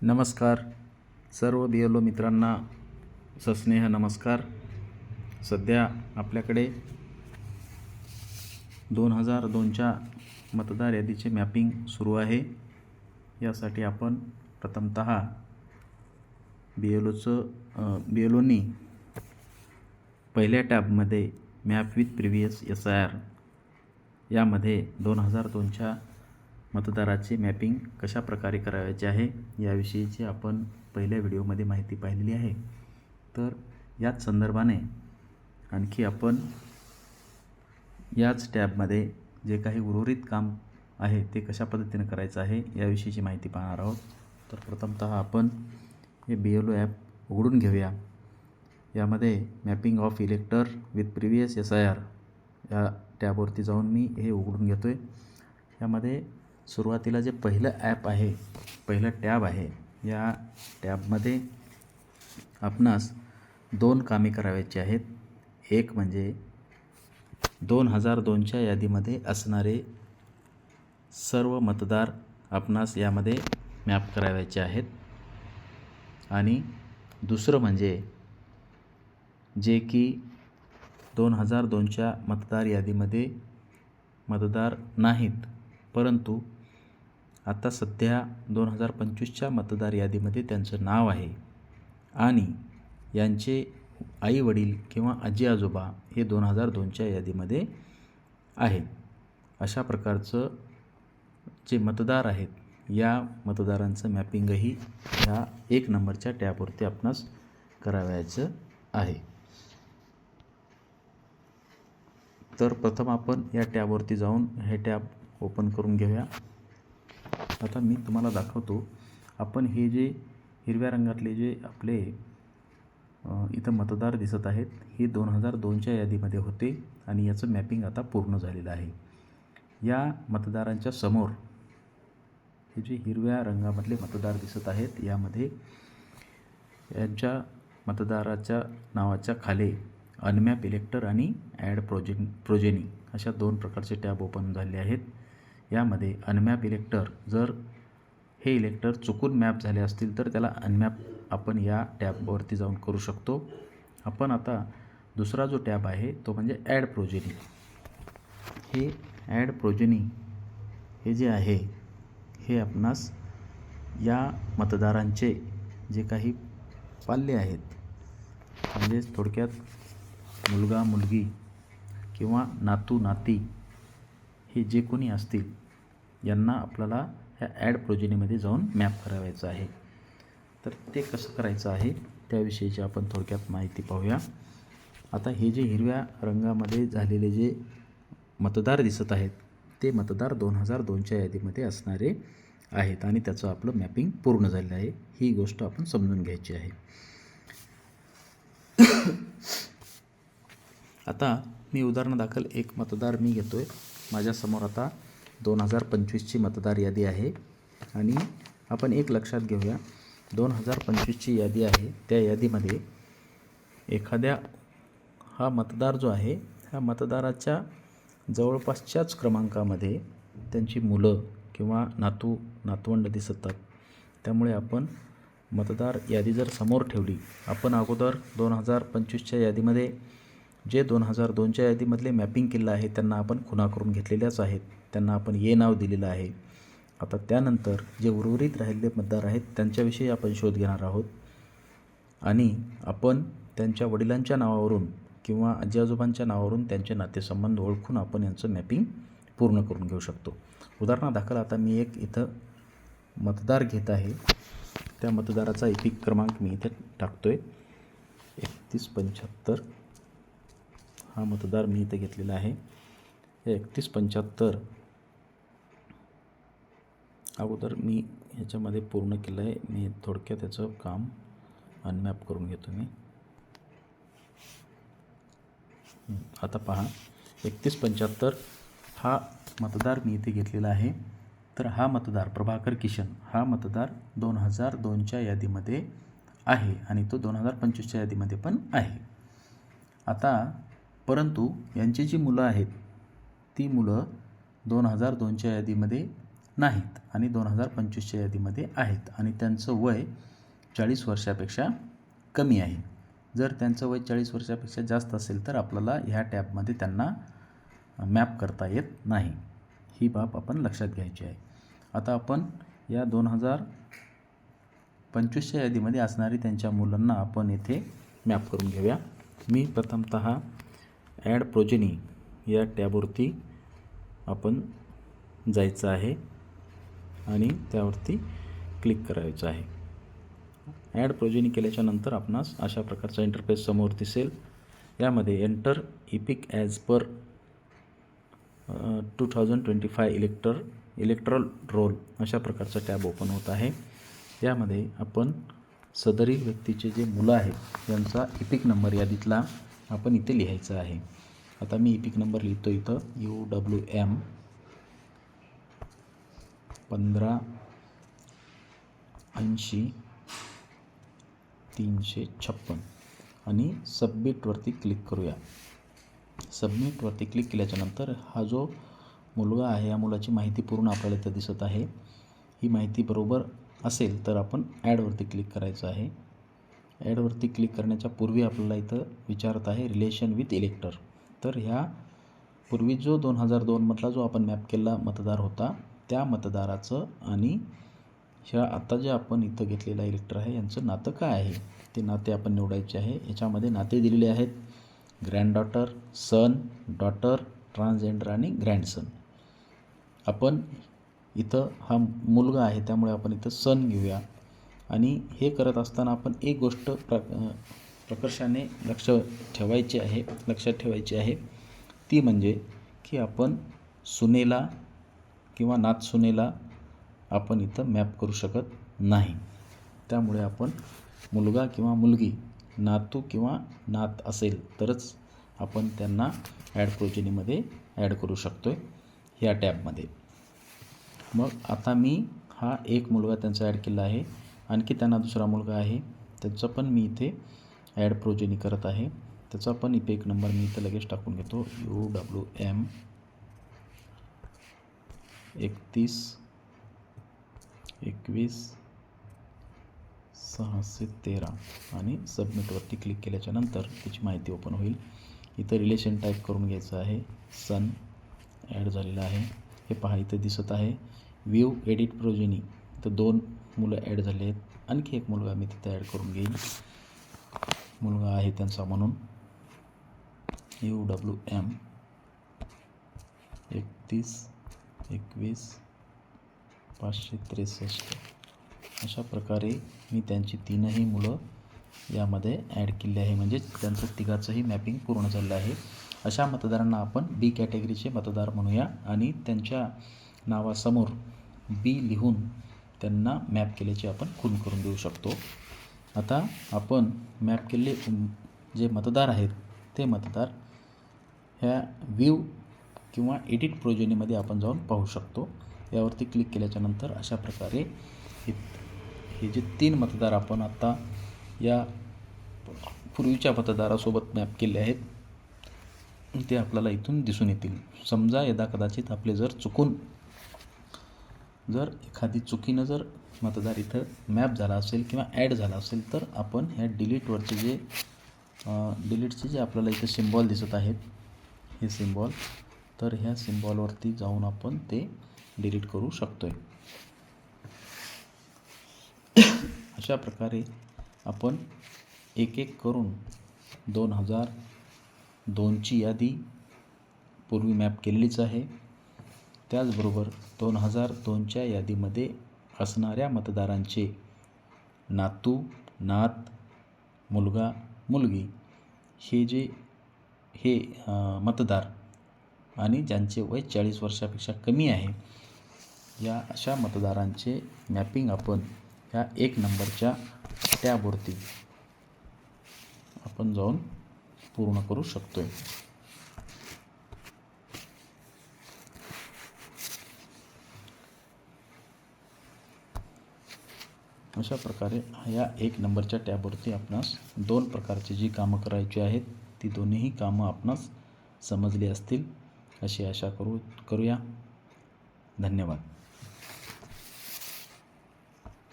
नमस्कार सर्व BLO मित्रांना सस्नेह नमस्कार। सध्या आपल्याकडे 2002च्या मतदार यादीचे मॅपिंग सुरू आहे। यासाठी आपण प्रथमतः BLOनी पहिल्या टॅबमध्ये मॅप विथ प्रिव्हियस SIR यामध्ये 2002च्या मतदाराचे मॅपिंग कशा प्रकारे करायचे आहे याविषयीची आपण पहिल्या व्हिडिओमध्ये माहिती पाहिलेली आहे। तर याच संदर्भाने आणखी आपण याच टॅबमध्ये जे काही उर्वरित काम आहे ते कशा पद्धतीने करायचं आहे याविषयीची माहिती पाहणार आहोत। तर प्रथमतः आपण हे BLO ॲप उघडून घेऊया। यामध्ये mapping of इलेक्टर with previous SIR या टॅबवरती जाऊन मी हे उघडून घेतो आहे। यामध्ये सुरुवातीला जे पहिलं ॲप आहे, पहिलं टॅब आहे, या टॅबमध्ये आपणास 2 कामे करायची आहेत। एक म्हणजे 2002च्या यादीमध्ये असणारे सर्व मतदार आपणास यामध्ये मॅप करायचे आहेत आणि दुसरं म्हणजे जे की 2002च्या मतदार यादीमध्ये मतदार नाहीत, परंतु आता सध्या 2025च्या मतदार यादीमध्ये त्यांचं नाव आहे आणि यांचे आई वडील किंवा आजी आजोबा हे 2002च्या यादीमध्ये आहे। अशा प्रकारचं जे मतदार आहेत या मतदारांचं मॅपिंगही ह्या 1 नंबरच्या टॅबवरती आपणास करावयाचं आहे। तर प्रथम आपण या टॅबवरती जाऊन हे टॅब ओपन करून घेऊया। आता मी तुम्हाला दाखवतो। आपण हे जे हिरव्या रंगातले जे आपले इथं मतदार दिसत आहेत हे 2002च्या यादीमध्ये होते आणि याचं मॅपिंग आता पूर्ण झालेलं आहे। या मतदारांच्या समोर हे जे हिरव्या रंगामधले मतदार दिसत आहेत यामध्ये यांच्या मतदाराच्या नावाच्या खाली अनमॅप इलेक्टर आणि ॲड प्रोजेनी अशा 2 प्रकारचे टॅब ओपन झाले आहेत। यामध्ये अनमॅप इलेक्टर, जर हे इलेक्टर चुकून मॅप झाले असतील तर त्याला अनमॅप आपण या टॅबवरती जाऊन करू शकतो। आपण आता दुसरा जो टॅब आहे तो म्हणजे ॲड प्रोजेनी। हे ॲड प्रोजेनी हे जे आहे हे आपणास या मतदारांचे जे काही पाल्य आहेत, म्हणजे थोडक्यात मुलगा मुलगी किंवा नातू नाती हे जे कोणी असतील यांना आपल्याला ह्या ॲड प्रोजेनीमध्ये जाऊन मॅप करावायचं आहे। तर ते कसं करायचं आहे त्याविषयीची आपण थोडक्यात माहिती पाहूया। आता हे जे हिरव्या रंगामध्ये झालेले जे मतदार दिसत आहेत ते मतदार 2002च्या यादीमध्ये असणारे आहेत आणि त्याचं आपलं मॅपिंग पूर्ण झालेलं आहे। ही गोष्ट आपण समजून घ्यायची आहे। आता मी उदाहरणादाखल एक मतदार मी घेतोय माझ्यासमोर। आता 2025ची मतदार यादी आहे आणि आपण एक लक्षात घेऊया, 2025ची यादी आहे त्या यादीमध्ये एखाद्या हा मतदार जो आहे ह्या मतदाराच्या जवळपासच्याच क्रमांकामध्ये त्यांची मुलं किंवा नातवंड दिसतात। त्यामुळे आपण मतदार यादी जर समोर ठेवली, आपण अगोदर 2025च्या यादीमध्ये जे 2002च्या यादीमधले मॅपिंग केलं आहे त्यांना आपण खुणा करून घेतलेल्याच आहेत, त्यांना आपण ये नाव दिलेलं आहे। आता त्यानंतर जे उर्वरित राहिलेले मतदार आहेत त्यांच्याविषयी आपण शोध घेणार आहोत आणि आपण त्यांच्या वडिलांच्या नावावरून किंवा आजी आजोबांच्या नावावरून त्यांचे नातेसंबंध ओळखून आपण यांचं मॅपिंग पूर्ण करून घेऊ शकतो। उदाहरणादाखल आता मी एक इथं मतदार घेत आहे, त्या मतदाराचा एपिक क्रमांक मी इथे टाकतोय 3175 हा मतदार मी इथे घेतलेला आहे। हे 3175 अगोदर मी ह्याच्यामध्ये पूर्ण केलं आहे। मी थोडक्यात त्याचं काम अनमॅप करून घेतो मी। आता पहा 3175 हा मतदार मी इथे घेतलेला आहे। तर हा मतदार प्रभाकर किशन हा मतदार 2002च्या यादीमध्ये आहे आणि तो 2025च्या यादीमध्ये पण आहे। आता परंतु यांची जी मुलं आहेत ती मुलं 2002च्या यादीमध्ये नाहीत आणि 2025च्या यादीमध्ये आहेत आणि त्यांचं वय 40 वर्षापेक्षा कमी आहे. जर त्यांचं वय 40 वर्षापेक्षा जास्त असेल तर आपल्याला ह्या टॅबमध्ये त्यांना मॅप करता येत नाही. ही बाब आपण लक्षात घ्यायची आहे. आता आपण या 2025च्या यादीमध्ये असणारी त्यांच्या मुलांना आपण येथे मॅप करून घेऊया. मी प्रथमतः ॲड प्रोजेनी या टॅबवरती आपण जायचं आहे आणि त्यावरती क्लिक करायचं आहे. ॲड प्रोजेनी केल्याच्या नंतर आपणास अशा प्रकारचा इंटरफेस समोर दिसेल. यामध्ये enter EPIC as per 2025 erectile role अशा प्रकारचा टॅब ओपन होत आहे. यामध्ये आपण सदरी व्यक्तीचे जे मुलं आहेत यांचा इपिक नंबर यादीतला आपण इथे लिहायचा आहे. आता मी इपिक नंबर लिहितो इथं UWM 1580-356 आणि सबमिटवरती क्लिक करूया. सबमिटवरती क्लिक केल्याच्यानंतर हा जो मुलगा आहे या मुलाची माहिती पूर्ण आपल्याला इथं दिसत आहे. ही माहिती बरोबर असेल तर आपण ॲडवरती क्लिक करायचं आहे. ॲडवरती क्लिक करण्याच्या पूर्वी आपल्याला इथं विचारत आहे रिलेशन विथ इलेक्टर. तर ह्या पूर्वी जो 2002 मधला जो आपण मॅप केलेला मतदार होता त्या मतदाराचं आणि ह्या आता जे आपण इथं घेतलेला इलेक्टर आहे यांचं नातं काय आहे ते नाते आपण निवडायचे आहे. याच्यामध्ये नाते दिलेले आहेत ग्रँडडॉटर, सन, डॉटर, ट्रान्सजेंडर आणि ग्रँडसन. आपण इथं हा मुलगा आहे त्यामुळे आपण इथं सन घेऊया. आणि हे करत असताना आपण एक गोष्ट प्रकर्षाने लक्षात ठेवायची आहे ती म्हणजे की आपण सुनेला किंवा नातसुनेला आपण इथं मॅप करू शकत नाही. त्यामुळे आपण मुलगा किंवा मुलगी, नातू किंवा नात असेल तरच आपण त्यांना ॲड प्रोजेनीमध्ये ॲड करू शकतो ह्या टॅबमध्ये. मग आता मी हा एक मुलगा त्यांचा ॲड केला आहे. आणखी त्यांना दुसरा मुलगा आहे त्याचं पण मी इथे ॲड प्रोजेनी करत आहे. त्याचा पण इपिक नंबर मी इथं लगेच टाकून घेतो UWM 31-21-613 आणि सबमिटवरती क्लिक केल्याच्यानंतर त्याची माहिती ओपन होईल. इथं रिलेशन टाईप करून घ्यायचं आहे. सन ॲड झालेलं आहे हे पहा इथं दिसत आहे. व्ह्यू एडिट प्रोजेनी तर 2 मुलं ॲड झाले आहेत. आणखी एक मुलगा मी तिथे ॲड करून घेईन मुलगा आहे त्यांचा म्हणून. UWM 31-21-563 अशा प्रकारे मी त्यांची 3ही मुलं यामध्ये ॲड केली आहे. म्हणजे त्यांचं तिघाचंही मॅपिंग पूर्ण झालं आहे. अशा मतदारांना आपण बी कॅटेगरीचे मतदार म्हणूया आणि त्यांच्या नावासमोर बी लिहून त्यांना मॅप केल्याची आपण खूण करून देऊ शकतो. आता आपण मॅप केलेले जे मतदार आहेत ते मतदार ह्या व्ह्यू किंवा एडिट प्रोजेनीमध्ये आपण जाऊन पाहू शकतो. यावरती क्लिक केल्याच्यानंतर अशा प्रकारे हे जे 3 मतदार आपण आता या पूर्वीच्या मतदारासोबत मॅप केले आहेत ते आपल्याला इथून दिसून येतील. समजा कदाचित आपले जर एखादी चुकीनं जर मतदार इथं मॅप झाला असेल किंवा ॲड झाला असेल तर आपण ह्या डिलीटचे जे आपल्याला इथं सिम्बॉल दिसत आहेत हे सिम्बॉल तर ह्या सिम्बॉलवरती जाऊन आपण ते डिलीट करू शकतो. अशा प्रकारे आपण एक एक करून 2002ची यादी पूर्वी मॅप केलेलीच आहे. त्याचबरोबर 2002च्या यादीमध्ये असणाऱ्या मतदारांचे नातू, नात, मुलगा, मुलगी हे मतदार आणि ज्यांचे वय 40 वर्षापेक्षा कमी आहे या अशा मतदारांचे मॅपिंग आपण ह्या 1 नंबरच्या टॅबवरती आपण जाऊन पूर्ण करू शकतो. अशा प्रकारे या 1 नंबरच्या टॅबवरती आपणास 2 प्रकारची जी कामं करायची आहेत ती दोन्हीही कामं आपणास समजली असतील अशी आशा करूया. धन्यवाद.